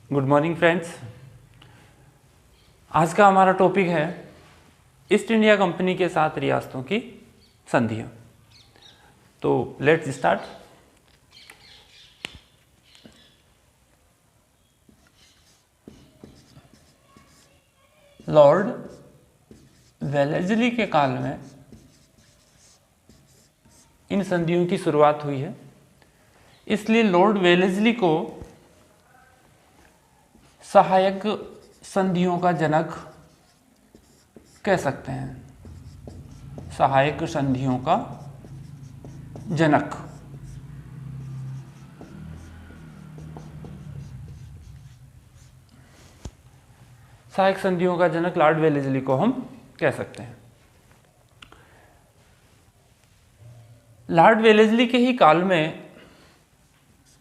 Good morning friends. आज का हमारा टॉपिक है ईस्ट इंडिया कंपनी के साथ रियासतों की संधियां। तो लेट्स स्टार्ट। लॉर्ड वेलेस्ली के काल में इन संधियों की शुरुआत हुई है, इसलिए लॉर्ड वेलेस्ली को सहायक संधियों का जनक कह सकते हैं। सहायक संधियों का जनक। सहायक संधियों का जनक लॉर्ड वेलेस्ली को हम कह सकते हैं। लॉर्ड वेलेस्ली के ही काल में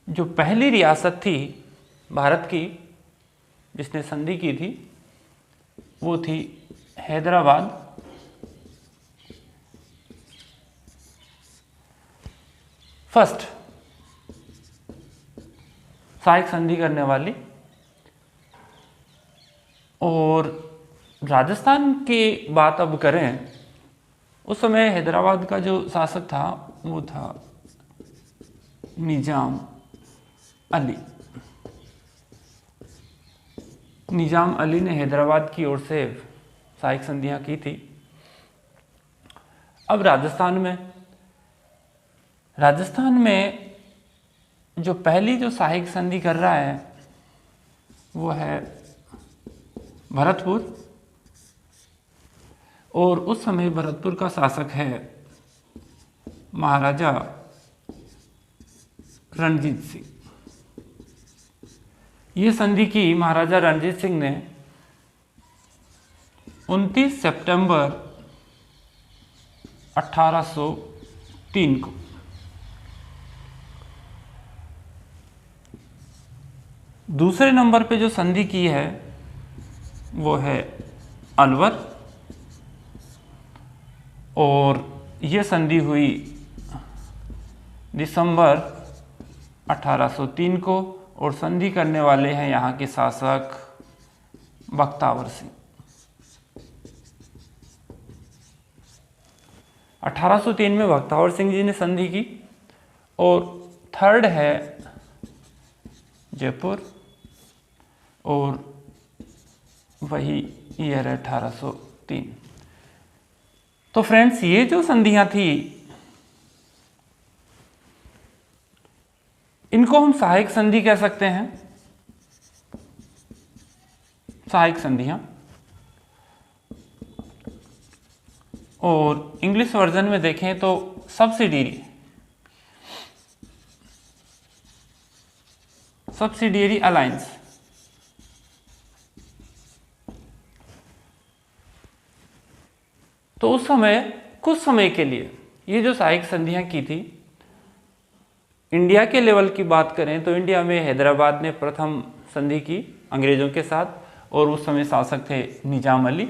जो पहली रियासत थी भारत की जिसने संधि की थी वो थी हैदराबाद। फर्स्ट सहायक संधि करने वाली। और राजस्थान की बात अब करें, उस समय हैदराबाद का जो शासक था वो था निजाम अली। निजाम अली ने हैदराबाद की ओर से सहायक संधियां की थी। अब राजस्थान में जो पहली जो सहायक संधि कर रहा है वो है भरतपुर। और उस समय भरतपुर का शासक है महाराजा रणजीत सिंह। ये संधि की महाराजा रणजीत सिंह ने 29 सितंबर 1803 को। दूसरे नंबर पे जो संधि की है वो है अलवर। और ये संधि हुई दिसंबर 1803 को। और संधि करने वाले हैं यहाँ के शासक बख्तावर सिंह। 1803 में बख्तावर सिंह जी ने संधि की। और थर्ड है जयपुर और वही ईयर है 1803। तो फ्रेंड्स, ये जो संधियां थी इनको हम सहायक संधि कह सकते हैं। सहायक संधियां। और इंग्लिश वर्जन में देखें तो सब्सिडियरी अलायंस। तो उस समय कुछ समय के लिए ये जो सहायक संधियां की थी, इंडिया के लेवल की बात करें तो इंडिया में हैदराबाद ने प्रथम संधि की अंग्रेजों के साथ। और उस समय शासक थे निजाम अली।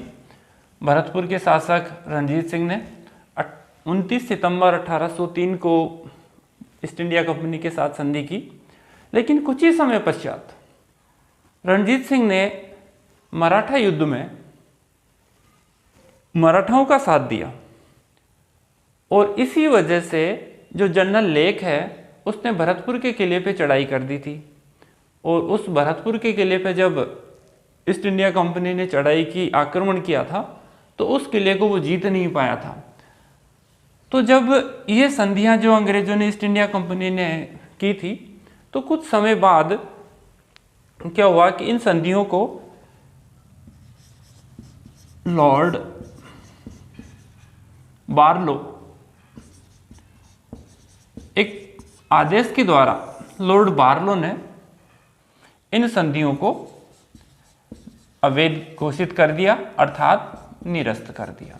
भरतपुर के शासक रणजीत सिंह ने 29 सितंबर 1803 को ईस्ट इंडिया कंपनी के साथ संधि की। लेकिन कुछ ही समय पश्चात रणजीत सिंह ने मराठा युद्ध में मराठाओं का साथ दिया। और इसी वजह से जो जनरल लेक है उसने भरतपुर के किले पे चढ़ाई कर दी थी। और उस भरतपुर के किले पे जब ईस्ट इंडिया कंपनी ने चढ़ाई की, आक्रमण किया था, तो उस किले को वो जीत नहीं पाया था। तो जब ये संधियां जो अंग्रेजों ने ईस्ट इंडिया कंपनी ने की थी, तो कुछ समय बाद क्या हुआ कि इन संधियों को लॉर्ड बार्लो एक आदेश के द्वारा लॉर्ड बार्लो ने इन संधियों को अवैध घोषित कर दिया, अर्थात निरस्त कर दिया।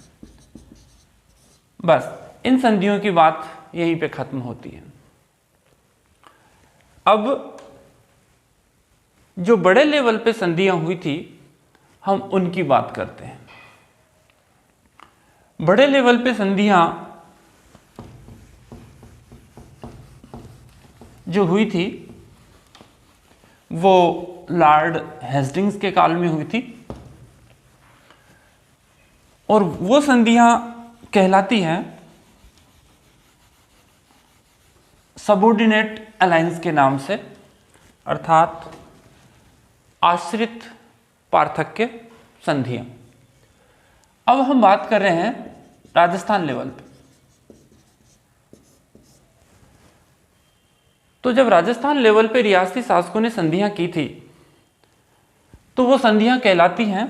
बस इन संधियों की बात यहीं पे खत्म होती है। अब जो बड़े लेवल पे संधियां हुई थी हम उनकी बात करते हैं। बड़े लेवल पे संधियां जो हुई थी वो लॉर्ड हेस्टिंग्स के काल में हुई थी, और वो संधियां कहलाती हैं सबऑर्डिनेट अलायंस के नाम से, अर्थात आश्रित पार्थक्य संधियां। अब हम बात कर रहे हैं राजस्थान लेवल पे। तो जब राजस्थान लेवल पे रियासती शासकों ने संधियां की थी तो वो संधियां कहलाती हैं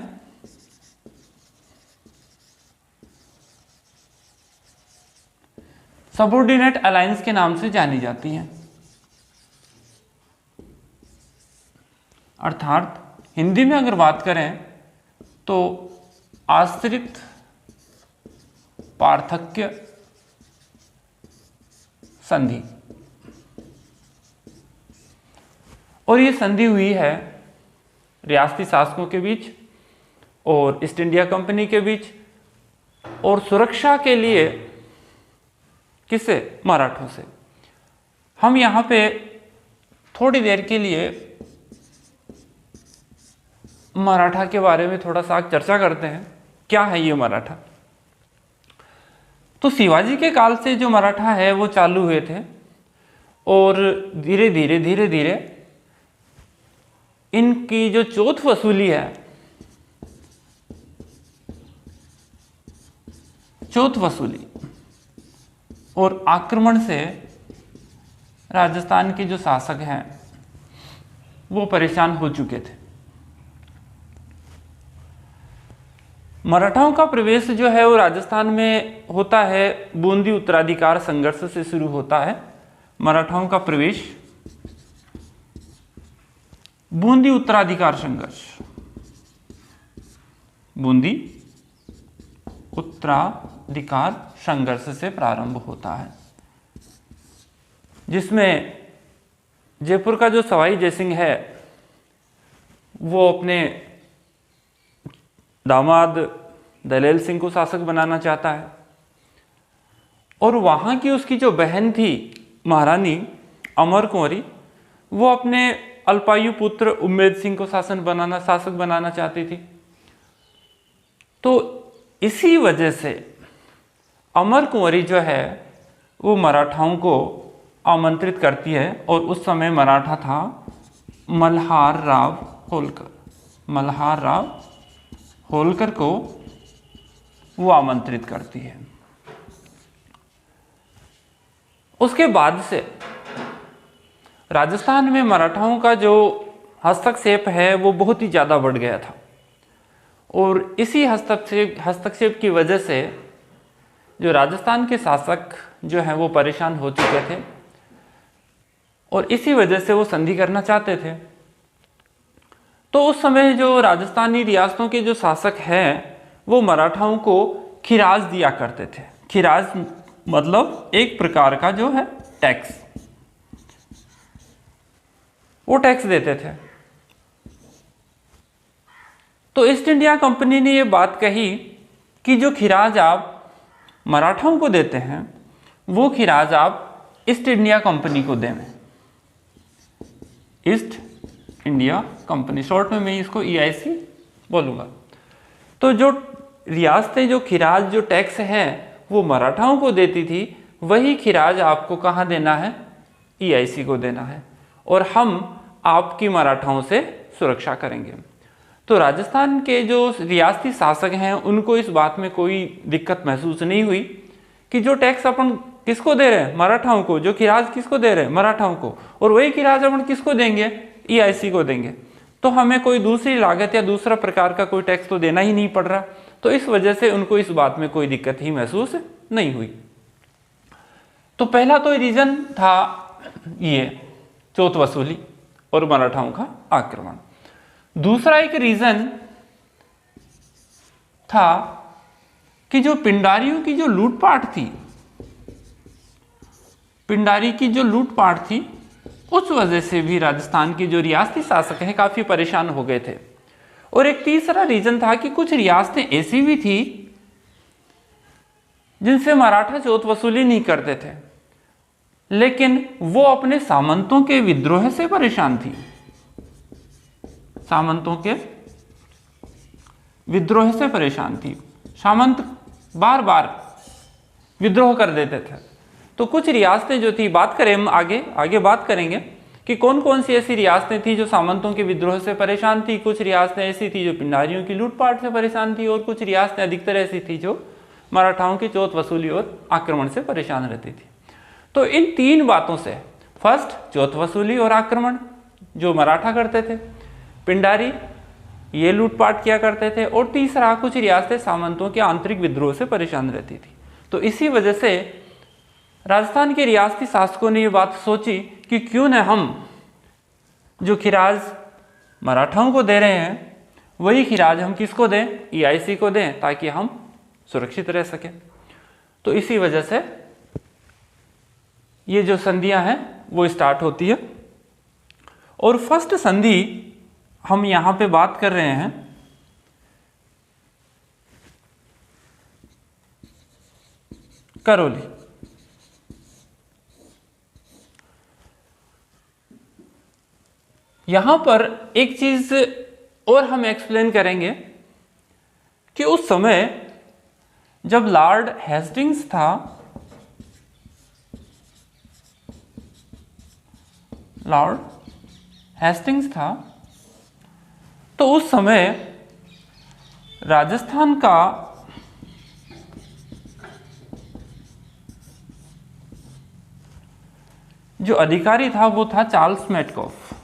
सबऑर्डिनेट अलायंस के नाम से जानी जाती हैं। अर्थात हिंदी में अगर बात करें तो आश्रित पार्थक्य संधि। और ये संधि हुई है रियासती शासकों के बीच और ईस्ट इंडिया कंपनी के बीच, और सुरक्षा के लिए किससे? मराठों से। हम यहाँ पे थोड़ी देर के लिए मराठा के बारे में थोड़ा सा चर्चा करते हैं। क्या है ये मराठा? तो शिवाजी के काल से जो मराठा है वो चालू हुए थे, और धीरे धीरे इनकी जो चौथ वसूली है, चौथ वसूली और आक्रमण से राजस्थान के जो शासक हैं वो परेशान हो चुके थे। मराठाओं का प्रवेश जो है वो राजस्थान में होता है, बूंदी उत्तराधिकार संघर्ष से शुरू होता है। मराठाओं का प्रवेश बूंदी उत्तराधिकार संघर्ष, बूंदी उत्तराधिकार संघर्ष से प्रारंभ होता है, जिसमें जयपुर का जो सवाई जयसिंह है वो अपने दामाद दलेल सिंह को शासक बनाना चाहता है, और वहाँ की उसकी जो बहन थी महारानी अमर कुंवरी, वो अपने अल्पायु पुत्र उम्मेद सिंह को शासक बनाना चाहती थी। तो इसी वजह से अमर कुंवरी जो है वो मराठाओं को आमंत्रित करती है, और उस समय मराठा था मल्हार राव होलकर। मल्हार राव होलकर को वो आमंत्रित करती है। उसके बाद से राजस्थान में मराठाओं का जो हस्तक्षेप है वो बहुत ही ज़्यादा बढ़ गया था, और इसी हस्तक्षेप की वजह से जो राजस्थान के शासक जो हैं वो परेशान हो चुके थे, और इसी वजह से वो संधि करना चाहते थे। तो उस समय जो राजस्थानी रियासतों के जो शासक हैं वो मराठाओं को खिराज दिया करते थे। खिराज मतलब एक प्रकार का जो है टैक्स, वो टैक्स देते थे। तो ईस्ट इंडिया कंपनी ने ये बात कही कि जो खिराज आप मराठाओं को देते हैं वो खिराज आप ईस्ट इंडिया कंपनी को दें। ईस्ट इंडिया कंपनी, शॉर्ट में मैं इसको EIC बोलूँगा। तो जो रियासतें जो खिराज जो टैक्स है वो मराठाओं को देती थी, वही खिराज आपको कहाँ देना है? EIC को देना है, और हम आपकी मराठाओं से सुरक्षा करेंगे। तो राजस्थान के जो रियासती शासक हैं उनको इस बात में कोई दिक्कत महसूस नहीं हुई कि जो टैक्स अपन किसको दे रहे हैं? मराठाओं को। जो खिराज किसको दे रहे हैं? मराठाओं को। और वही खिराज अपन किसको देंगे? EIC को देंगे। तो हमें कोई दूसरी लागत या दूसरा प्रकार का कोई टैक्स तो देना ही नहीं पड़ रहा। तो इस वजह से उनको इस बात में कोई दिक्कत ही महसूस नहीं हुई। तो पहला तो रीजन था ये चौथ वसूली और मराठाओं का आक्रमण। दूसरा एक रीजन था कि जो पिंडारियों की जो लूटपाट थी, पिंडारी की जो लूटपाट थी, उस वजह से भी राजस्थान के जो रियासती शासक हैं काफी परेशान हो गए थे। और एक तीसरा रीजन था कि कुछ रियासतें ऐसी भी थी जिनसे मराठा चौथ वसूली नहीं करते थे, लेकिन वो अपने सामंतों के विद्रोह से परेशान थी। सामंतों के विद्रोह से परेशान थी। सामंत बार बार विद्रोह कर देते थे। तो कुछ रियासतें जो थी, बात करें हम आगे बात करेंगे कि कौन कौन सी ऐसी रियासतें थी जो सामंतों के विद्रोह से परेशान थी। कुछ रियासतें ऐसी थी जो पिंडारियों की लूटपाट से परेशान थी, और कुछ रियासतें अधिकतर ऐसी थी जो मराठाओं की चौथ वसूली और आक्रमण से परेशान रहती थी। तो इन तीन बातों से, फर्स्ट चौथ वसूली और आक्रमण जो मराठा करते थे, पिंडारी ये लूटपाट किया करते थे, और तीसरा कुछ रियासतें सामंतों के आंतरिक विद्रोह से परेशान रहती थी। तो इसी वजह से राजस्थान के रियासती शासकों ने ये बात सोची कि क्यों न हम जो खिराज मराठाओं को दे रहे हैं वही खिराज हम किसको दें, EIC को दें, ताकि हम सुरक्षित रह सकें। तो इसी वजह से ये जो संधियां हैं वो स्टार्ट होती है। और फर्स्ट संधि हम यहां पे बात कर रहे हैं करौली। यहां पर एक चीज और हम एक्सप्लेन करेंगे कि उस समय जब लॉर्ड हेस्टिंग्स था, तो उस समय राजस्थान का जो अधिकारी था वो था चार्ल्स मेटकॉफ।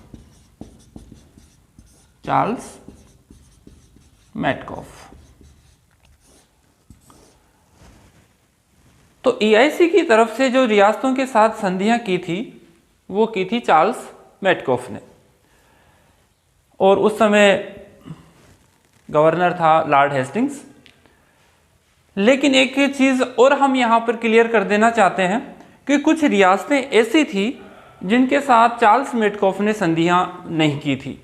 तो EIC की तरफ से जो रियासतों के साथ संधियां की थी वो की थी चार्ल्स मेटकॉफ ने, और उस समय गवर्नर था लॉर्ड हेस्टिंग्स। लेकिन एक चीज और हम यहां पर क्लियर कर देना चाहते हैं कि कुछ रियासतें ऐसी थी जिनके साथ चार्ल्स मेटकॉफ ने संधियां नहीं की थी।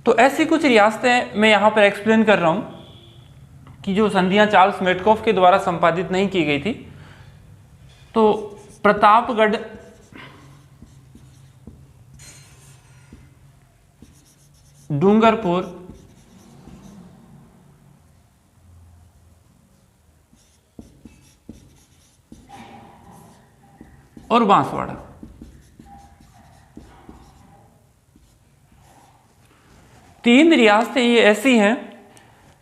तो ऐसी कुछ रियासतें मैं यहां पर एक्सप्लेन कर रहा हूं कि जो संधियां चार्ल्स मेटकॉफ के द्वारा संपादित नहीं की गई थी। तो प्रतापगढ़, डूंगरपुर, और बांसवाड़ा, तीन रियासतें ये ऐसी हैं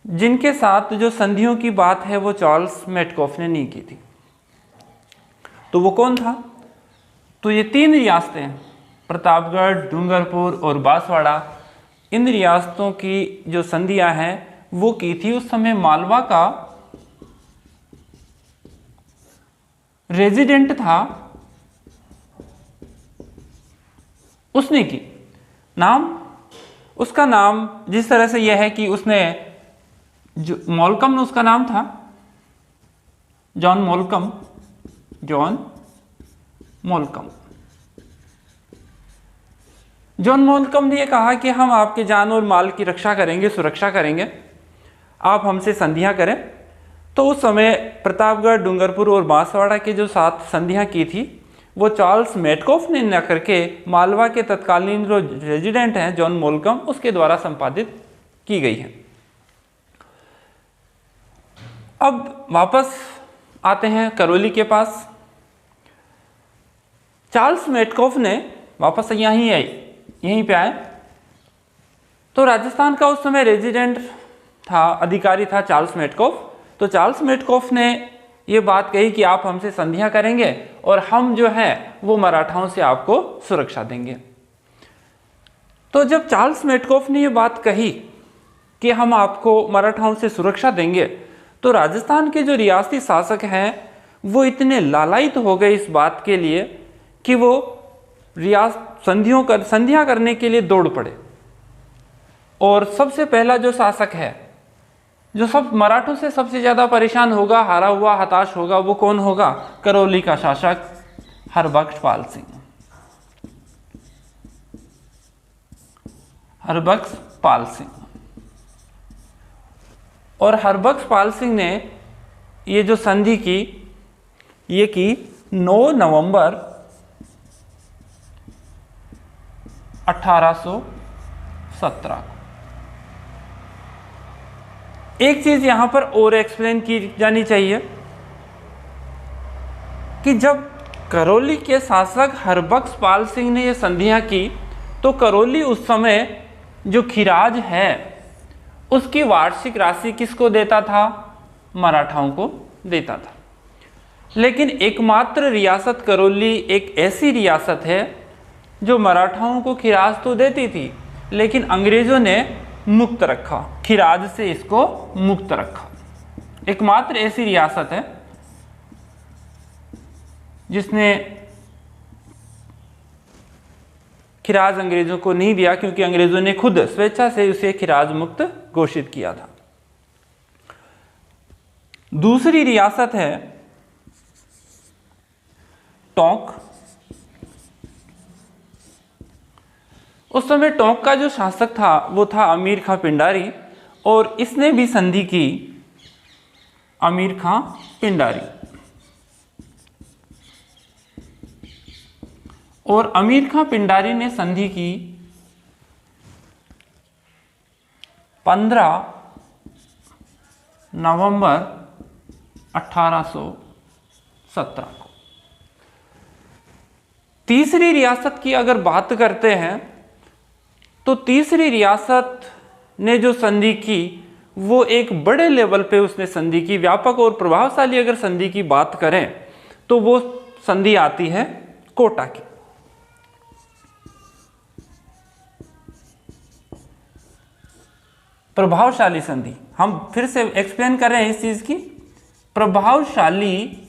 जिनके साथ जो संधियों की बात है वो चार्ल्स मेटकॉफ ने नहीं की थी। तो वो कौन था? तो ये तीन रियासतें, प्रतापगढ़, डूंगरपुर और बांसवाड़ा, इन रियासतों की जो संधियां हैं वो की थी उस समय मालवा का रेजिडेंट था, उसने की। उसका नाम जिस तरह से यह है कि उसने जो मोलकम, उसका नाम था जॉन मोलकम। जॉन मोलकम ने कहा कि हम आपके जान और माल की रक्षा करेंगे, सुरक्षा करेंगे, आप हमसे संधियां करें। तो उस समय प्रतापगढ़, डूंगरपुर और बांसवाड़ा के जो 7 संधियां की थी वो चार्ल्स मेटकॉफ ने न करके मालवा के तत्कालीन जो रेजिडेंट हैं जॉन मोलकम, उसके द्वारा संपादित की गई है। अब वापस आते हैं करौली के पास। चार्ल्स मेटकॉफ ने वापस यहीं पे आए। तो राजस्थान का उस समय रेजिडेंट था, अधिकारी था चार्ल्स मेटकॉफ। तो चार्ल्स मेटकॉफ ने ये बात कही कि आप हमसे संधियां करेंगे और हम जो है वो मराठाओं से आपको सुरक्षा देंगे। तो जब चार्ल्स मेटकॉफ ने ये बात कही कि हम आपको मराठाओं से सुरक्षा देंगे, तो राजस्थान के जो रियासती शासक हैं वो इतने लालायित हो गए इस बात के लिए कि वो संधियां करने के लिए दौड़ पड़े। और सबसे पहला जो शासक है जो सब मराठों से सबसे ज्यादा परेशान होगा, हारा हुआ, हताश होगा, वो कौन होगा? करौली का शासक हरबख्श पाल सिंह। और हरबख्श पाल सिंह ने ये जो संधि की ये की 9 नवंबर 17 को। एक चीज यहां पर और एक्सप्लेन की जानी चाहिए कि जब करौली के शासक हरबख्श पाल सिंह ने ये संधियां की तो करौली उस समय जो खिराज है उसकी वार्षिक राशि किसको देता था? मराठाओं को देता था। लेकिन एकमात्र रियासत करौली एक ऐसी रियासत है जो मराठाओं को खिराज तो देती थी लेकिन अंग्रेजों ने मुक्त रखा, खिराज से इसको मुक्त रखा। एकमात्र ऐसी रियासत है जिसने खिराज अंग्रेजों को नहीं दिया क्योंकि अंग्रेजों ने खुद स्वेच्छा से उसे खिराज मुक्त घोषित किया था। दूसरी रियासत है टोंक। उस समय टोंक का जो शासक था वो था अमीर खां पिंडारी और इसने भी संधि की, अमीर खां पिंडारी। और अमीर खां पिंडारी ने संधि की 15 नवंबर 1817 को। तीसरी रियासत की अगर बात करते हैं तो तीसरी रियासत ने जो संधि की वो एक बड़े लेवल पे उसने संधि की, व्यापक और प्रभावशाली अगर संधि की बात करें तो वो संधि आती है कोटा की। प्रभावशाली संधि, हम फिर से एक्सप्लेन कर रहे हैं इस चीज की, प्रभावशाली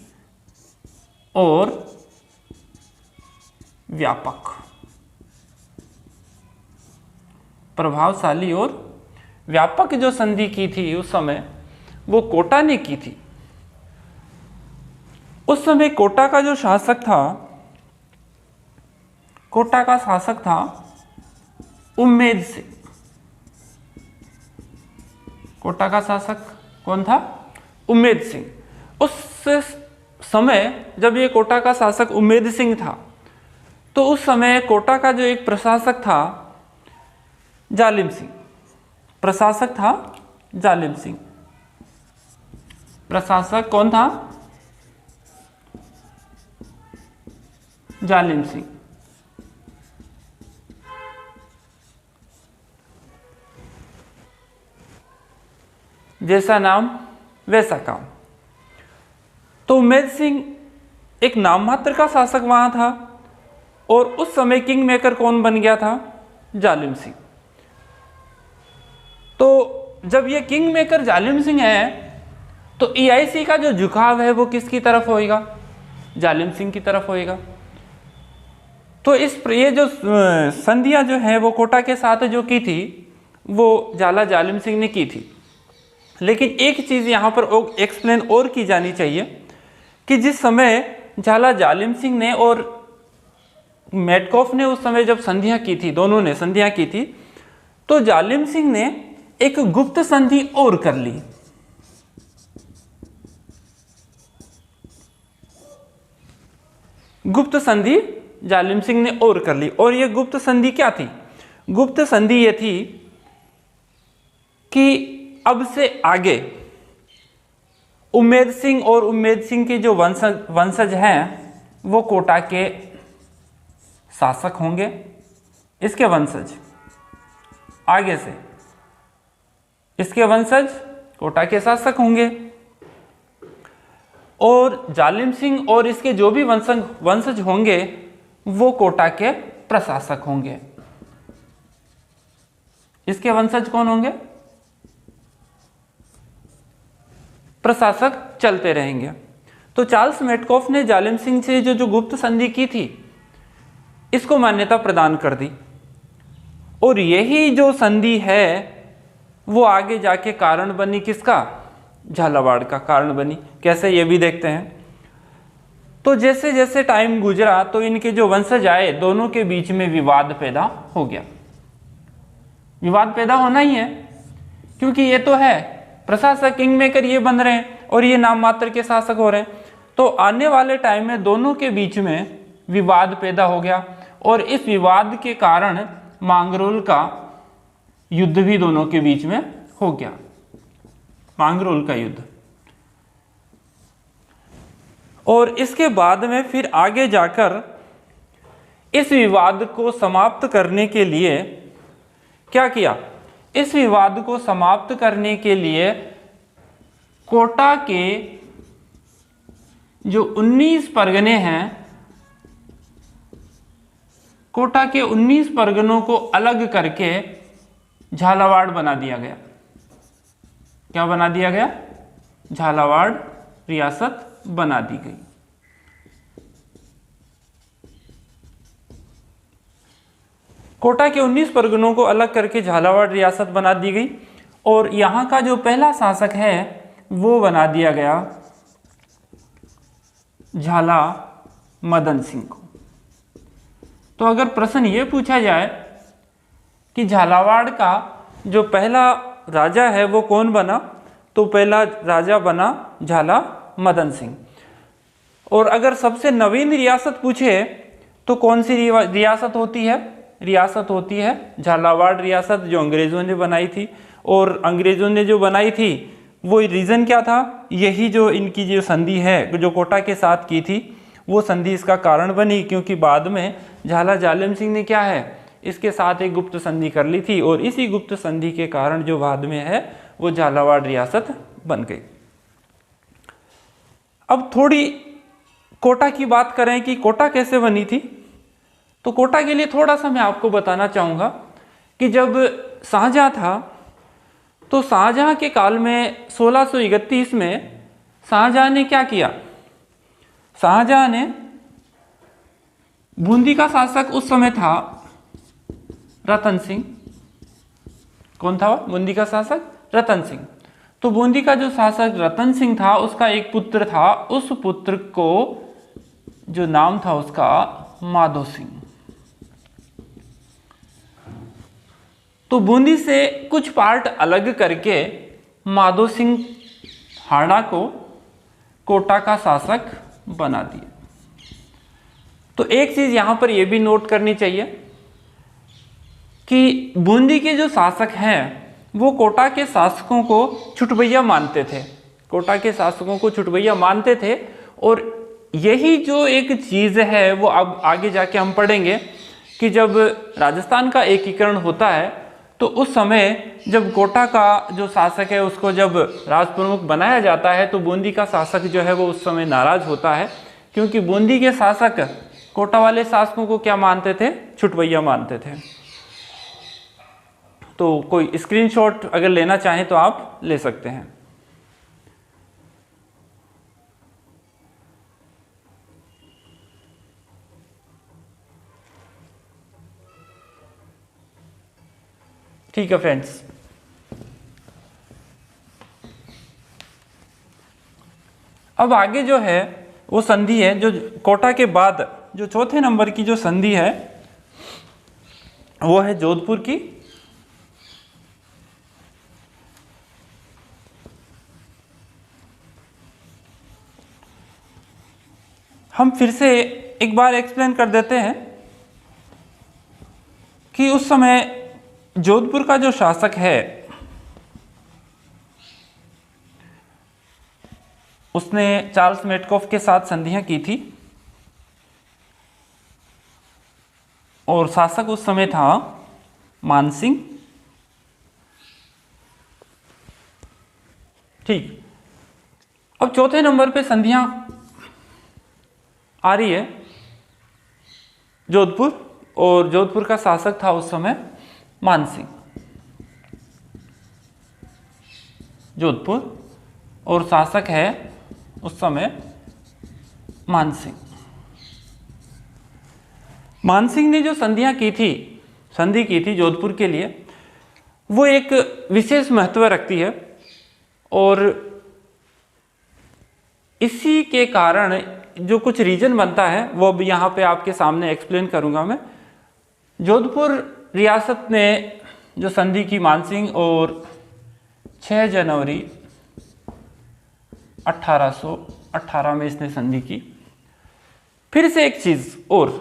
और व्यापक। प्रभावशाली और व्यापक जो संधि की थी उस समय वो कोटा ने की थी। उस समय कोटा का जो शासक था, कोटा का शासक था उम्मेद सिंह। कोटा का शासक कौन था? उम्मेद सिंह। उस समय जब ये कोटा का शासक उम्मेद सिंह था तो उस समय कोटा का जो एक प्रशासक था जालिम सिंह, प्रशासक था जालिम सिंह। प्रशासक कौन था? जालिम सिंह। जैसा नाम वैसा काम। तो उम्मेद सिंह एक नाम मात्र का शासक वहां था और उस समय किंग मेकर कौन बन गया था? जालिम सिंह। तो जब ये किंग मेकर जालिम सिंह है तो ईआईसी का जो झुकाव है वो किसकी तरफ होएगा? जालिम सिंह की तरफ होएगा। तो ये जो संधियां जो है वो कोटा के साथ जो की थी वो झाला जालिम सिंह ने की थी। लेकिन एक चीज यहां पर एक्सप्लेन और की जानी चाहिए कि जिस समय झाला जालिम सिंह ने और मेटकॉफ ने उस समय जब संधियां की थी, दोनों ने संधियां की थी, तो जालिम सिंह ने एक गुप्त संधि और कर ली। गुप्त संधि जालिम सिंह ने और कर ली। और ये गुप्त संधि क्या थी? गुप्त संधि ये थी कि अब से आगे उम्मेद सिंह और उम्मेद सिंह के जो वंशज हैं वो कोटा के शासक होंगे। इसके वंशज आगे से, इसके वंशज कोटा के शासक होंगे और जालिम सिंह और इसके जो भी वंशज होंगे वो कोटा के प्रशासक होंगे। इसके वंशज कौन होंगे? प्रशासक चलते रहेंगे। तो चार्ल्स मेटकॉफ ने जालिम सिंह से जो गुप्त संधि की थी इसको मान्यता प्रदान कर दी और यही जो संधि है वो आगे जाके कारण बनी किसका? झालावाड़ का कारण बनी। कैसे ये भी देखते हैं। तो जैसे जैसे टाइम गुजरा तो इनके जो वंशज आए दोनों के बीच में विवाद पैदा हो गया। विवाद पैदा होना ही है क्योंकि ये तो है प्रशासक, किंग मेकर ये बन रहे हैं और ये नाम मात्र के शासक हो रहे हैं। तो आने वाले टाइम में दोनों के बीच में विवाद पैदा हो गया और इस विवाद के कारण मांगरोल का युद्ध भी दोनों के बीच में हो गया, मांगरोल का युद्ध। और इसके बाद में फिर आगे जाकर इस विवाद को समाप्त करने के लिए क्या किया? इस विवाद को समाप्त करने के लिए कोटा के जो 19 परगने हैं, कोटा के 19 परगनों को अलग करके झालावाड़ बना दिया गया। क्या बना दिया गया? झालावाड़ रियासत बना दी गई। कोटा के 19 परगनों को अलग करके झालावाड़ रियासत बना दी गई और यहाँ का जो पहला शासक है वो बना दिया गया झाला मदन सिंह को। तो अगर प्रश्न ये पूछा जाए कि झालावाड़ का जो पहला राजा है वो कौन बना, तो पहला राजा बना झाला मदन सिंह। और अगर सबसे नवीन रियासत पूछे तो कौन सी रियासत होती है? रियासत होती है झालावाड़ रियासत, जो अंग्रेज़ों ने बनाई थी। और अंग्रेज़ों ने जो बनाई थी वो रीज़न क्या था? यही जो इनकी जो संधि है जो कोटा के साथ की थी, वो संधि इसका कारण बनी, क्योंकि बाद में झाला जालिम सिंह ने क्या है, इसके साथ एक गुप्त संधि कर ली थी और इसी गुप्त संधि के कारण जो बाद में है वो झालावाड़ रियासत बन गई। अब थोड़ी कोटा की बात करें कि कोटा कैसे बनी थी। तो कोटा के लिए थोड़ा सा मैं आपको बताना चाहूँगा कि जब शाहजहाँ था तो शाहजहाँ के काल में 1631 में शाहजहाँ ने क्या किया? शाहजहाँ ने बूंदी का शासक उस समय था रतन सिंह। कौन था वो? बूंदी का शासक रतन सिंह। तो बूंदी का जो शासक रतन सिंह था उसका एक पुत्र था, उस पुत्र को जो नाम था उसका माधो सिंह। तो बूंदी से कुछ पार्ट अलग करके माधो सिंह हाड़ा को कोटा का शासक बना दिया। तो एक चीज यहां पर यह भी नोट करनी चाहिए कि बूंदी के जो शासक हैं वो कोटा के शासकों को छुटभैया मानते थे, कोटा के शासकों को छुटभैया मानते थे। और यही जो एक चीज है वो अब आगे जाके हम पढ़ेंगे कि जब राजस्थान का एकीकरण होता है तो उस समय जब कोटा का जो शासक है उसको जब राज प्रमुख बनाया जाता है तो बूंदी का शासक जो है वो उस समय नाराज होता है, क्योंकि बूंदी के शासक कोटा वाले शासकों को क्या मानते थे? छुटभैया मानते थे। तो कोई स्क्रीनशॉट अगर लेना चाहें तो आप ले सकते हैं। ठीक है फ्रेंड्स, अब आगे जो है वो संधि है जो कोटा के बाद जो चौथे नंबर की जो संधि है वो है जोधपुर की। हम फिर से एक बार एक्सप्लेन कर देते हैं कि उस समय जोधपुर का जो शासक है उसने चार्ल्स मेटकॉफ के साथ संधियां की थी और शासक उस समय था मानसिंह। ठीक, अब चौथे नंबर पे संधियां आ रही है जोधपुर, और जोधपुर का शासक था उस समय मानसिंह। जोधपुर और शासक है उस समय मानसिंह। मानसिंह ने जो संधि की थी जोधपुर के लिए, वो एक विशेष महत्व रखती है और इसी के कारण जो कुछ रीजन बनता है वो अब यहाँ पे आपके सामने एक्सप्लेन करूँगा मैं। जोधपुर रियासत ने जो संधि की मानसिंह, और 6 जनवरी 1818 में इसने संधि की। फिर से एक चीज़ और,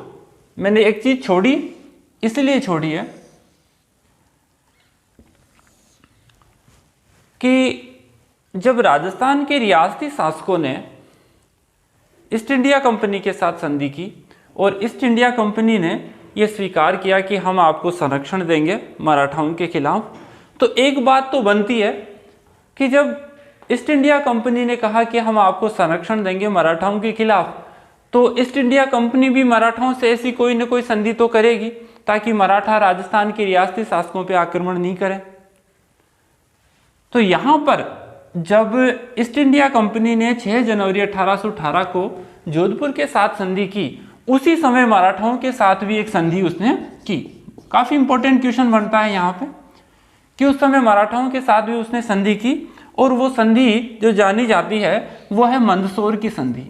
मैंने एक चीज़ छोड़ी, इसलिए छोड़ी है कि जब राजस्थान के रियासती शासकों ने ईस्ट इंडिया कंपनी के साथ संधि की और ईस्ट इंडिया कंपनी ने यह स्वीकार किया कि हम आपको संरक्षण देंगे मराठाओं के खिलाफ, तो एक बात तो बनती है कि जब ईस्ट इंडिया कंपनी ने कहा कि हम आपको संरक्षण देंगे मराठाओं के खिलाफ, तो ईस्ट इंडिया कंपनी भी मराठाओं से ऐसी कोई न कोई संधि तो करेगी ताकि मराठा राजस्थान के रियासती शासकों पर आक्रमण नहीं करें। तो यहाँ पर जब ईस्ट इंडिया कंपनी ने 6 जनवरी 1818 को जोधपुर के साथ संधि की, उसी समय मराठाओं के साथ भी एक संधि उसने की। काफ़ी इंपॉर्टेंट क्वेश्चन बनता है यहाँ पे कि उस समय मराठाओं के साथ भी उसने संधि की, और वो संधि जो जानी जाती है वो है मंदसौर की संधि।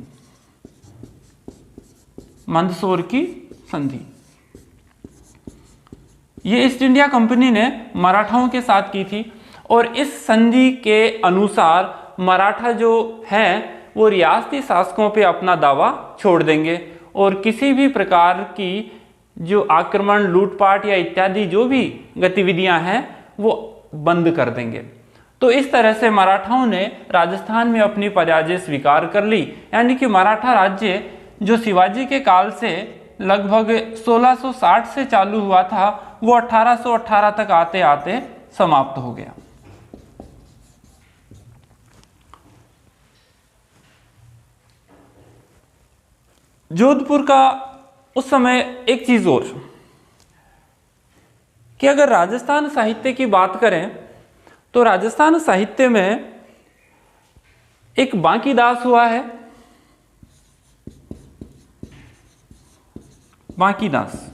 मंदसौर की संधि ये ईस्ट इंडिया कंपनी ने मराठाओं के साथ की थी, और इस संधि के अनुसार मराठा जो हैं वो रियासती शासकों पे अपना दावा छोड़ देंगे और किसी भी प्रकार की जो आक्रमण, लूटपाट या इत्यादि जो भी गतिविधियां हैं वो बंद कर देंगे। तो इस तरह से मराठाओं ने राजस्थान में अपनी पराजय स्वीकार कर ली, यानी कि मराठा राज्य जो शिवाजी के काल से लगभग 1660 से चालू हुआ था वो 1818 तक आते आते समाप्त हो गया। जोधपुर का उस समय एक चीज और कि अगर राजस्थान साहित्य की बात करें तो राजस्थान साहित्य में एक बांकीदास हुआ है। बांकीदास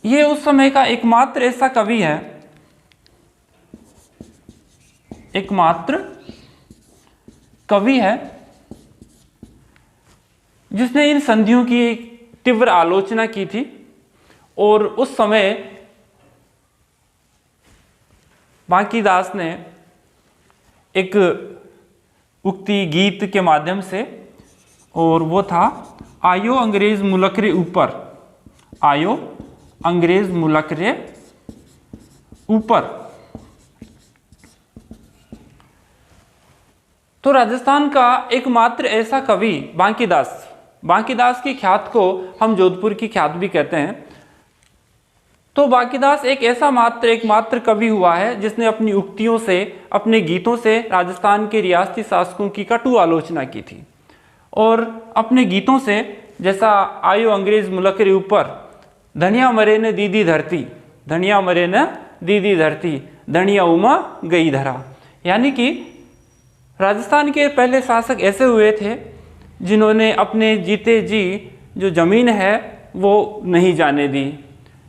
ये उस समय का एकमात्र ऐसा कवि है, एकमात्र कवि है जिसने इन संधियों की तीव्र आलोचना की थी। और उस समय बांकीदास ने एक उक्ति गीत के माध्यम से, और वो था आयो अंग्रेज मुल्क रे ऊपर, आयो अंग्रेज मुल्क रे ऊपर। तो राजस्थान का एकमात्र ऐसा कवि बांकीदास, बांकीदास की ख्यात को हम जोधपुर की ख्यात भी कहते हैं। तो बांकीदास एक ऐसा एकमात्र कवि हुआ है जिसने अपनी उक्तियों से, अपने गीतों से राजस्थान के रियासती शासकों की कटु आलोचना की थी। और अपने गीतों से, जैसा आयो अंग्रेज मुल्क रे ऊपर, धनिया मरे ने दीदी धरती, धनिया मरे न दीदी धरती, धनिया उमा गई धरा, यानी कि राजस्थान के पहले शासक ऐसे हुए थे जिन्होंने अपने जीते जी जो जमीन है वो नहीं जाने दी,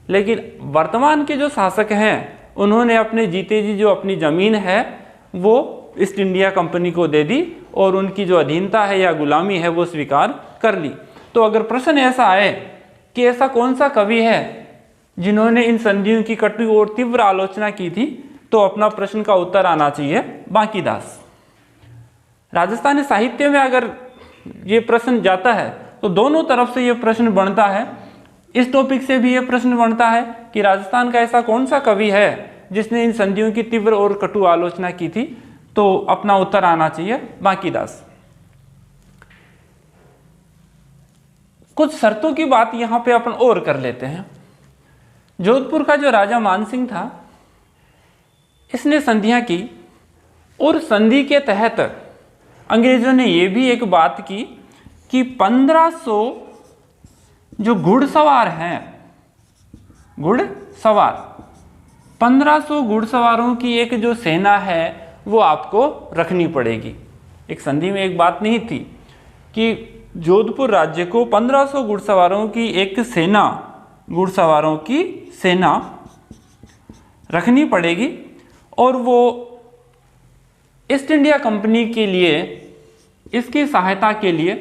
लेकिन वर्तमान के जो शासक हैं उन्होंने अपने जीते जी जो अपनी ज़मीन है वो ईस्ट इंडिया कंपनी को दे दी और उनकी जो अधीनता है या गुलामी है वो स्वीकार कर ली। तो अगर प्रश्न ऐसा आए कि ऐसा कौन सा कवि है जिन्होंने इन संधियों की कटु और तीव्र आलोचना की थी, तो अपना प्रश्न का उत्तर आना चाहिए बांकीदास। राजस्थानी साहित्य में अगर ये प्रश्न जाता है तो दोनों तरफ से ये प्रश्न बनता है। इस टॉपिक से भी ये प्रश्न बनता है कि राजस्थान का ऐसा कौन सा कवि है जिसने इन संधियों की तीव्र और कटु आलोचना की थी, तो अपना उत्तर आना चाहिए बांकीदास। कुछ शर्तों की बात यहां पे अपन और कर लेते हैं। जोधपुर का जो राजा मानसिंह था, इसने संधियां की और संधि के तहत अंग्रेजों ने यह भी एक बात की कि 1500 जो घुड़सवार हैं, घुड़सवार 1500 घुड़सवारों की एक जो सेना है वो आपको रखनी पड़ेगी। एक संधि में एक बात नहीं थी कि जोधपुर राज्य को 1500 घुड़सवारों की एक सेना, घुड़सवारों की सेना रखनी पड़ेगी और वो ईस्ट इंडिया कंपनी के लिए, इसकी सहायता के लिए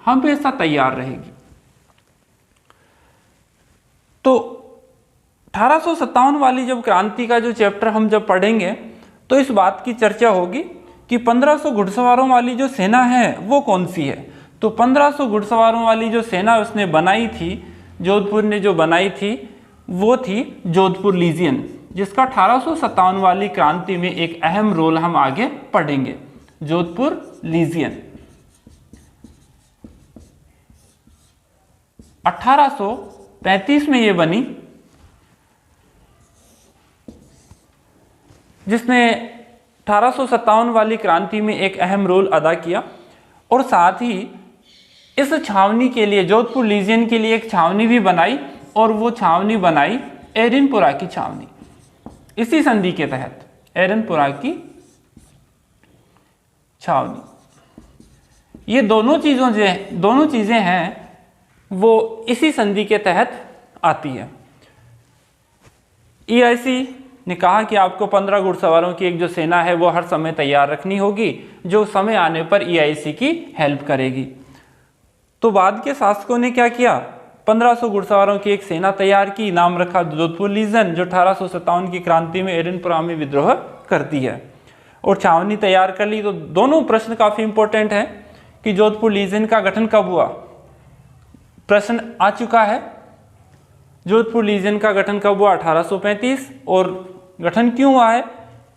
हमेशा तैयार रहेगी। तो 1857 वाली जब क्रांति का जो चैप्टर हम जब पढ़ेंगे तो इस बात की चर्चा होगी कि 1500 घुड़सवारों वाली जो सेना है वो कौन सी है। तो 1500 घुड़सवारों वाली जो सेना उसने बनाई थी, जोधपुर ने जो बनाई थी, वो थी जोधपुर लीजियन, जिसका 1857 वाली क्रांति में एक अहम रोल हम आगे पढ़ेंगे। जोधपुर लीजियन 1835 में ये बनी, जिसने 1857 वाली क्रांति में एक अहम रोल अदा किया। और साथ ही इस छावनी के लिए, जोधपुर लीजियन के लिए एक छावनी भी बनाई, और वो छावनी बनाई एरनपुरा की छावनी। इसी संधि के तहत एरनपुरा की छावनी, ये दोनों चीजें हैं वो इसी संधि के तहत आती है। EIC ने कहा कि आपको 15 घुड़सवारों की एक जो सेना है वो हर समय तैयार रखनी होगी, जो समय आने पर EIC की हेल्प करेगी। तो बाद के शासकों ने क्या किया, 1500 घुड़सवारों की एक सेना तैयार की, नाम रखा जोधपुर लीजन, जो 1857 की क्रांति में एरनपुरा में विद्रोह करती है, और छावनी तैयार कर ली। तो दोनों प्रश्न काफी इंपॉर्टेंट है कि जोधपुर लीजन का गठन कब हुआ, प्रश्न आ चुका है। जोधपुर लीजन का गठन कब हुआ, 1835। और गठन क्यों हुआ है,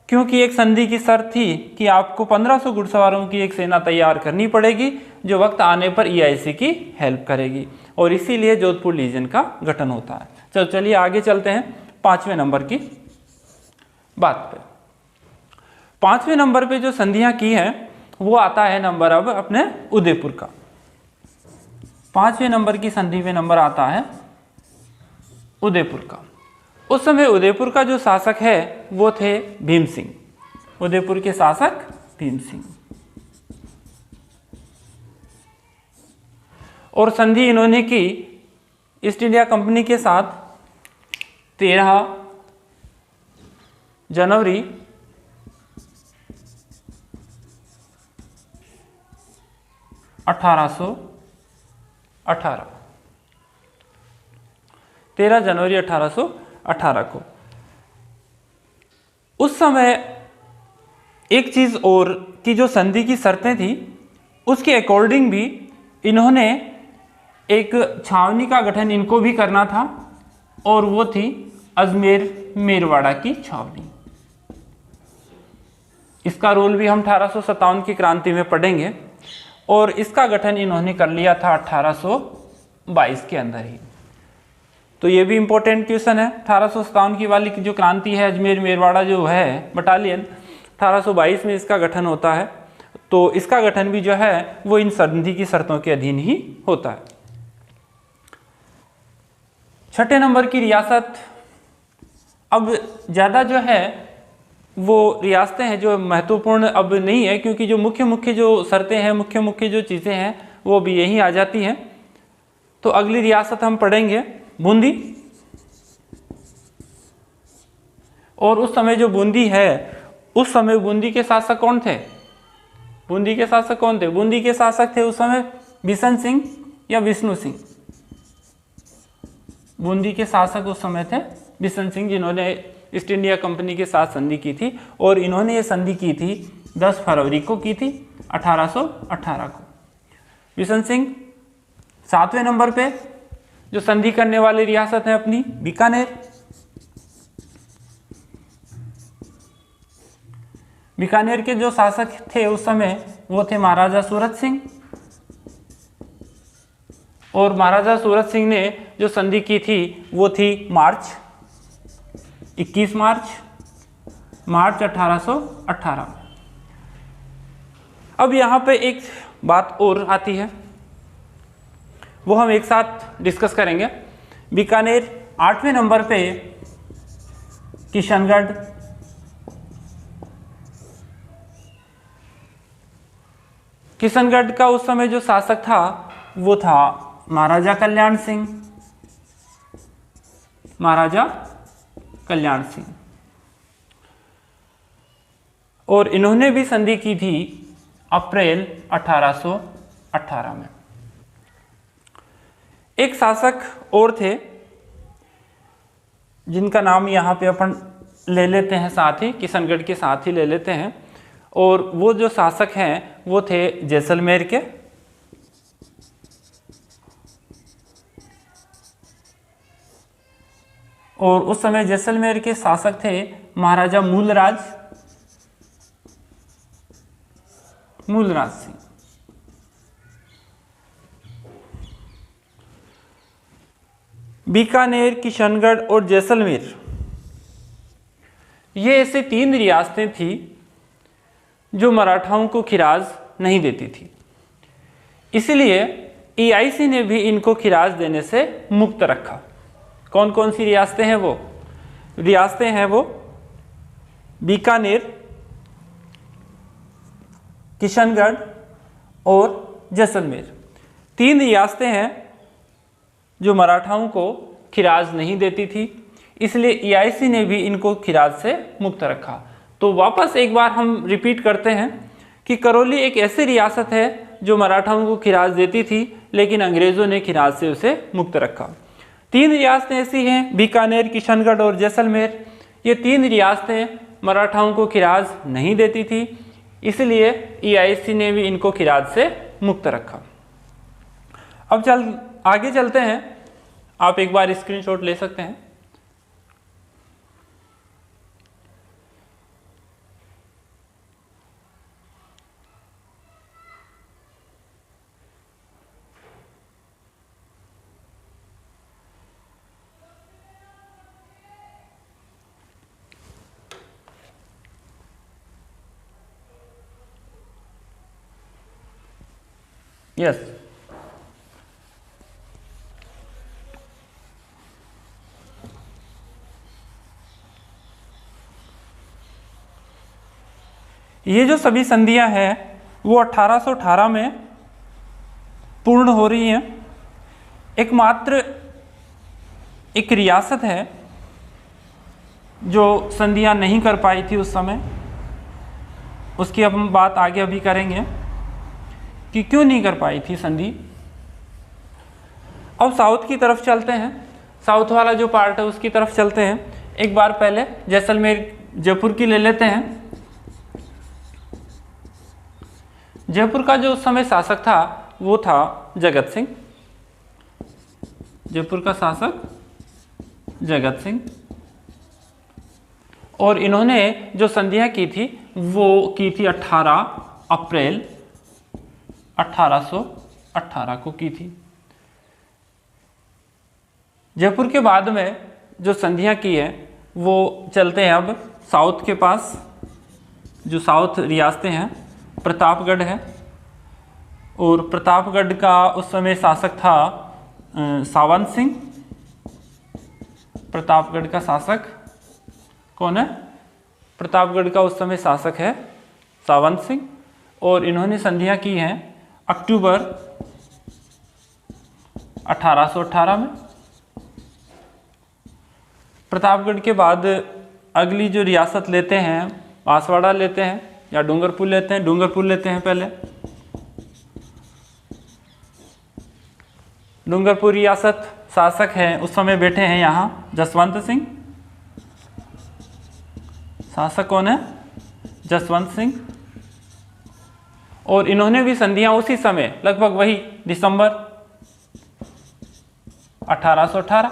क्योंकि एक संधि की शर्त थी कि आपको 1500 घुड़सवारों की एक सेना तैयार करनी पड़ेगी, जो वक्त आने पर EIC की हेल्प करेगी, और इसीलिए जोधपुर लीजन का गठन होता है। चलिए आगे चलते हैं 5वें नंबर की बात पे। 5वें नंबर पे जो संधियां की हैं वो आता है नंबर अब अपने उदयपुर का। 5वें नंबर की संधि में नंबर आता है उदयपुर का। उस समय उदयपुर का जो शासक है वो थे भीम सिंह, उदयपुर के शासक भीम सिंह। और संधि इन्होंने की ईस्ट इंडिया कंपनी के साथ 13 जनवरी 1818, 13 जनवरी 1818 को। उस समय एक चीज और की जो संधि की शर्तें थी उसके अकॉर्डिंग भी इन्होंने एक छावनी का गठन इनको भी करना था, और वो थी अजमेर मेरवाड़ा की छावनी। इसका रोल भी हम 1857 की क्रांति में पढ़ेंगे, और इसका गठन इन्होंने कर लिया था 1822 के अंदर ही। तो ये भी इंपॉर्टेंट क्वेश्चन है। 1857 की वाली की जो क्रांति है, अजमेर मेरवाड़ा जो है बटालियन, 1822 में इसका गठन होता है। तो इसका गठन भी जो है वो इन संधि की शर्तों के अधीन ही होता है। 6ठे नंबर की रियासत। अब ज़्यादा जो है वो रियासतें हैं जो महत्वपूर्ण अब नहीं है, क्योंकि जो मुख्य जो शर्तें हैं, मुख्य जो चीज़ें हैं वो भी यहीं आ जाती हैं। तो अगली रियासत हम पढ़ेंगे बूंदी। और उस समय जो बूंदी है, उस समय बूंदी के शासक कौन थे, बूंदी के शासक कौन थे? बूंदी के शासक थे उस समय बिशन सिंह या विष्णु सिंह। बूंदी के शासक उस समय थे बिशन सिंह, जिन्होंने ईस्ट इंडिया कंपनी के साथ संधि की थी, और इन्होंने ये संधि की थी 10 फरवरी को की थी 1818 को। बिशन सिंह। 7वें नंबर पे जो संधि करने वाली रियासत है अपनी बीकानेर। बीकानेर के जो शासक थे उस समय वो थे महाराजा सूरत सिंह, और महाराजा सूरत सिंह ने जो संधि की थी वो थी 21 मार्च 1818। अब यहाँ पे एक बात और आती है, वो हम एक साथ डिस्कस करेंगे। बीकानेर। 8वें नंबर पे किशनगढ़। किशनगढ़ का उस समय जो शासक था वो था महाराजा कल्याण सिंह। महाराजा कल्याण सिंह। और इन्होंने भी संधि की थी अप्रैल 1818 में। एक शासक और थे जिनका नाम यहाँ पे अपन ले लेते हैं साथ ही, किशनगढ़ के साथ ही ले लेते हैं, और वो जो शासक हैं वो थे जैसलमेर के। और उस समय जैसलमेर के शासक थे महाराजा मूलराज सिंह। बीकानेर, किशनगढ़ और जैसलमेर ये ऐसे 3 रियासतें थी जो मराठाओं को खिराज नहीं देती थी, इसलिए EIC ने भी इनको खिराज देने से मुक्त रखा। कौन कौन सी रियासतें हैं वो? रियासतें हैं वो बीकानेर, किशनगढ़ और जैसलमेर। 3 रियासतें हैं जो मराठाओं को खिराज नहीं देती थी, इसलिए EIC ने भी इनको खिराज से मुक्त रखा। तो वापस एक बार हम रिपीट करते हैं कि करौली एक ऐसी रियासत है जो मराठाओं को खिराज देती थी, लेकिन अंग्रेज़ों ने खिराज से उसे मुक्त रखा। 3 रियासतें ऐसी हैं, बीकानेर, किशनगढ़ और जैसलमेर। ये 3 रियासतें मराठाओं को खिराज नहीं देती थी, इसलिए EIC ने भी इनको खिराज से मुक्त रखा। अब आगे चलते हैं। आप एक बार स्क्रीनशॉट ले सकते हैं। यस, ये जो सभी संधियां हैं वो 1818 में पूर्ण हो रही हैं। एकमात्र एक रियासत है जो संधियां नहीं कर पाई थी उस समय, उसकी अब हम बात आगे अभी करेंगे कि क्यों नहीं कर पाई थी संधि। अब साउथ की तरफ चलते हैं, साउथ वाला जो पार्ट है उसकी तरफ चलते हैं। एक बार पहले जैसलमेर जयपुर की ले लेते हैं। जयपुर का जो उस समय शासक था वो था जगत सिंह। जयपुर का शासक जगत सिंह, और इन्होंने जो संधियां की थी वो की थी 18 अप्रैल 1818 को की थी। जयपुर के बाद में जो संधियां की है वो चलते हैं अब साउथ के पास। जो साउथ रियासतें हैं, प्रतापगढ़ है, और प्रतापगढ़ का उस समय शासक था सावंत सिंह। प्रतापगढ़ का शासक कौन है? प्रतापगढ़ का उस समय शासक है सावंत सिंह, और इन्होंने संधियां की हैं अक्टूबर 1818 में। प्रतापगढ़ के बाद अगली जो रियासत लेते हैं, बांसवाड़ा लेते हैं या डूंगरपुर लेते हैं। डूंगरपुर लेते हैं पहले। डूंगरपुर रियासत शासक है उस समय बैठे हैं यहाँ जसवंत सिंह। शासक कौन है? जसवंत सिंह। और इन्होंने भी संधियां उसी समय, लगभग वही दिसंबर 1818।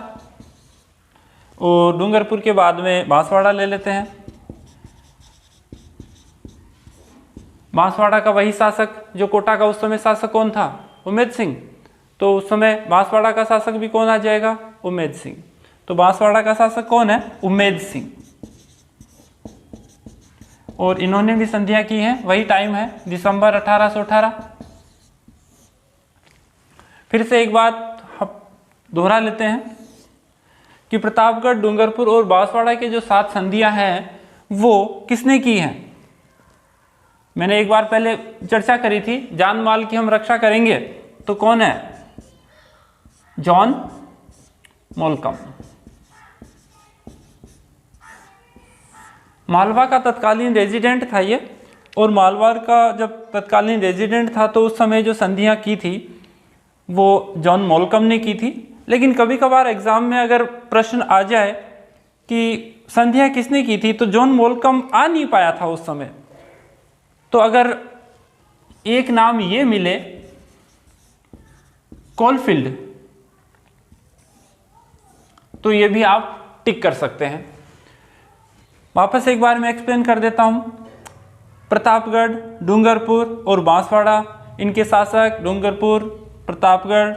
और डूंगरपुर के बाद में बांसवाड़ा ले लेते हैं। बांसवाड़ा का वही शासक जो कोटा का उस समय शासक कौन था? उम्मेद सिंह। तो उस समय बांसवाड़ा का शासक भी कौन आ जाएगा? उम्मेद सिंह। तो बांसवाड़ा का शासक कौन है? उम्मेद सिंह। और इन्होंने भी संधियां की हैं, वही टाइम है दिसंबर 1818। फिर से एक बात दोहरा लेते हैं कि प्रतापगढ़, डूंगरपुर और बांसवाड़ा के जो 7 संधियां हैं वो किसने की हैं? मैंने एक बार पहले चर्चा करी थी, जान माल की हम रक्षा करेंगे, तो कौन है? जॉन मोलकम। मालवा का तत्कालीन रेजिडेंट था ये, और मालवा का जब तत्कालीन रेजिडेंट था तो उस समय जो संधियां की थी वो जॉन मोलकम ने की थी। लेकिन कभी कभार एग्जाम में अगर प्रश्न आ जाए कि संधियां किसने की थी, तो जॉन मोलकम आ नहीं पाया था उस समय। तो अगर एक नाम ये मिले कॉलफील्ड, तो ये भी आप टिक कर सकते हैं। वापस एक बार मैं एक्सप्लेन कर देता हूँ। प्रतापगढ़, डूंगरपुर और बांसवाड़ा, इनके शासक डूंगरपुर, प्रतापगढ़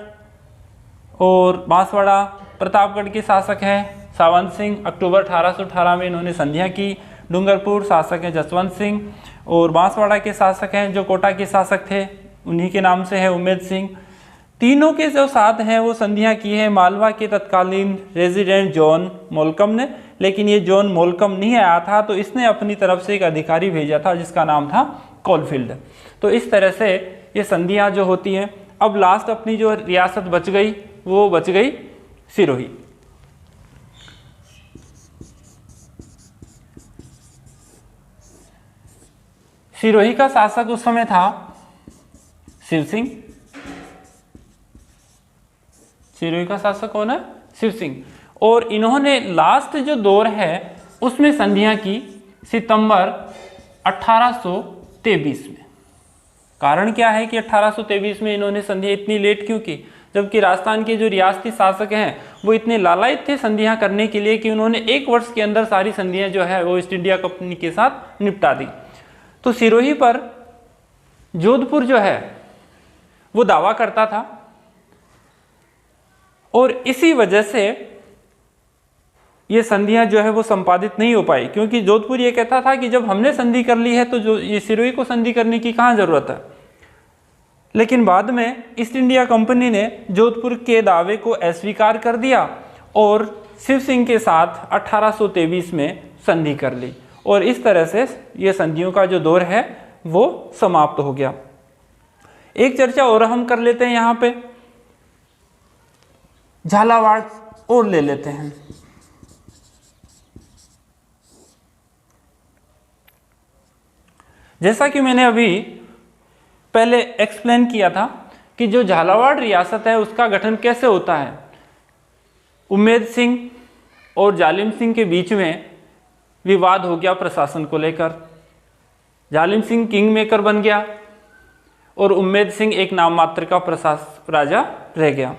और बांसवाड़ा। प्रतापगढ़ के शासक हैं सावंत सिंह, अक्टूबर 1818 में इन्होंने संधियाँ की। डूंगरपुर शासक हैं जसवंत सिंह और बांसवाड़ा के शासक हैं जो कोटा के शासक थे, उन्हीं के नाम से है उम्मेद सिंह। तीनों के जो साथ हैं वो संधियाँ की हैं मालवा के तत्कालीन रेजिडेंट जॉन मोलकम ने, लेकिन ये जॉन मोलकम नहीं आया था तो इसने अपनी तरफ से एक अधिकारी भेजा था जिसका नाम था कॉलफील्ड। तो इस तरह से ये संधियाँ जो होती हैं। अब लास्ट अपनी जो रियासत बच गई वो बच गई सिरोही। सिरोही का शासक उस समय था शिव सिंह। सिरोही का शासक कौन है? शिव सिंह। और इन्होंने लास्ट जो दौर है उसमें संधियां की सितंबर 1823 में। कारण क्या है कि 1823 में इन्होंने संधियां इतनी लेट क्यों की, जबकि राजस्थान के जो रियासती शासक हैं वो इतने लालायित थे संधियां करने के लिए कि उन्होंने 1 वर्ष के अंदर सारी संधियां जो है वो ईस्ट इंडिया कंपनी के साथ निपटा दी। तो सिरोही पर जोधपुर जो है वो दावा करता था और इसी वजह से ये संधियां जो है वो संपादित नहीं हो पाई, क्योंकि जोधपुर ये कहता था कि जब हमने संधि कर ली है तो जो ये सिरोही को संधि करने की कहाँ जरूरत है। लेकिन बाद में ईस्ट इंडिया कंपनी ने जोधपुर के दावे को अस्वीकार कर दिया और शिव सिंह के साथ 1823 में संधि कर ली और इस तरह से ये संधियों का जो दौर है वो समाप्त हो गया। एक चर्चा और हम कर लेते हैं यहाँ पे, झालावाड़ और ले लेते हैं। जैसा कि मैंने अभी पहले एक्सप्लेन किया था कि जो झालावाड़ रियासत है उसका गठन कैसे होता है। उम्मेद सिंह और जालिम सिंह के बीच में विवाद हो गया प्रशासन को लेकर। जालिम सिंह किंग मेकर बन गया और उम्मेद सिंह एक नाम मात्र का राजा रह गया।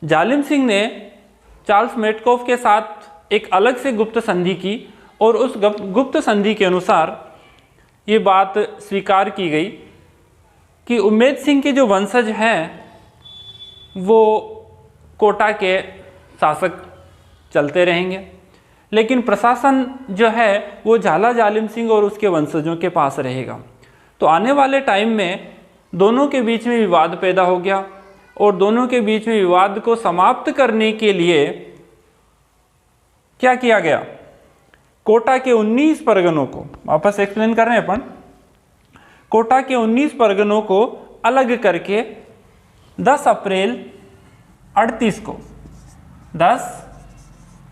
जालिम सिंह ने चार्ल्स मेटकॉफ के साथ एक अलग से गुप्त संधि की और उस गुप्त संधि के अनुसार ये बात स्वीकार की गई कि उम्मेद सिंह के जो वंशज हैं वो कोटा के शासक चलते रहेंगे, लेकिन प्रशासन जो है वो झाला जालिम सिंह और उसके वंशजों के पास रहेगा। तो आने वाले टाइम में दोनों के बीच में विवाद पैदा हो गया और दोनों के बीच में विवाद को समाप्त करने के लिए क्या किया गया, कोटा के 19 परगनों को, वापस एक्सप्लेन कर रहे हैं अपन, कोटा के 19 परगनों को अलग करके 10 अप्रैल 38 को 10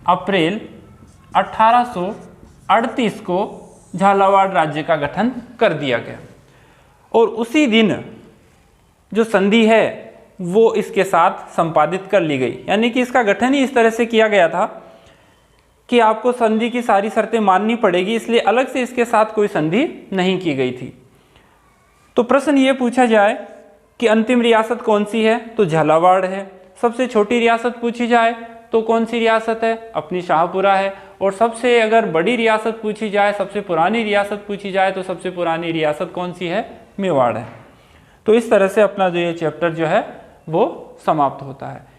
अप्रैल 1838 को झालावाड़ राज्य का गठन कर दिया गया और उसी दिन जो संधि है वो इसके साथ संपादित कर ली गई। यानी कि इसका गठन ही इस तरह से किया गया था कि आपको संधि की सारी शर्तें माननी पड़ेगी, इसलिए अलग से इसके साथ कोई संधि नहीं की गई थी। तो प्रश्न ये पूछा जाए कि अंतिम रियासत कौन सी है, तो झालावाड़ है। सबसे छोटी रियासत पूछी जाए तो कौन सी रियासत है, अपनी शाहपुरा है। और सबसे अगर बड़ी रियासत पूछी जाए, सबसे पुरानी रियासत पूछी जाए तो सबसे पुरानी रियासत कौन सी है, मेवाड़ है। तो इस तरह से अपना जो ये चैप्टर जो है वो समाप्त होता है।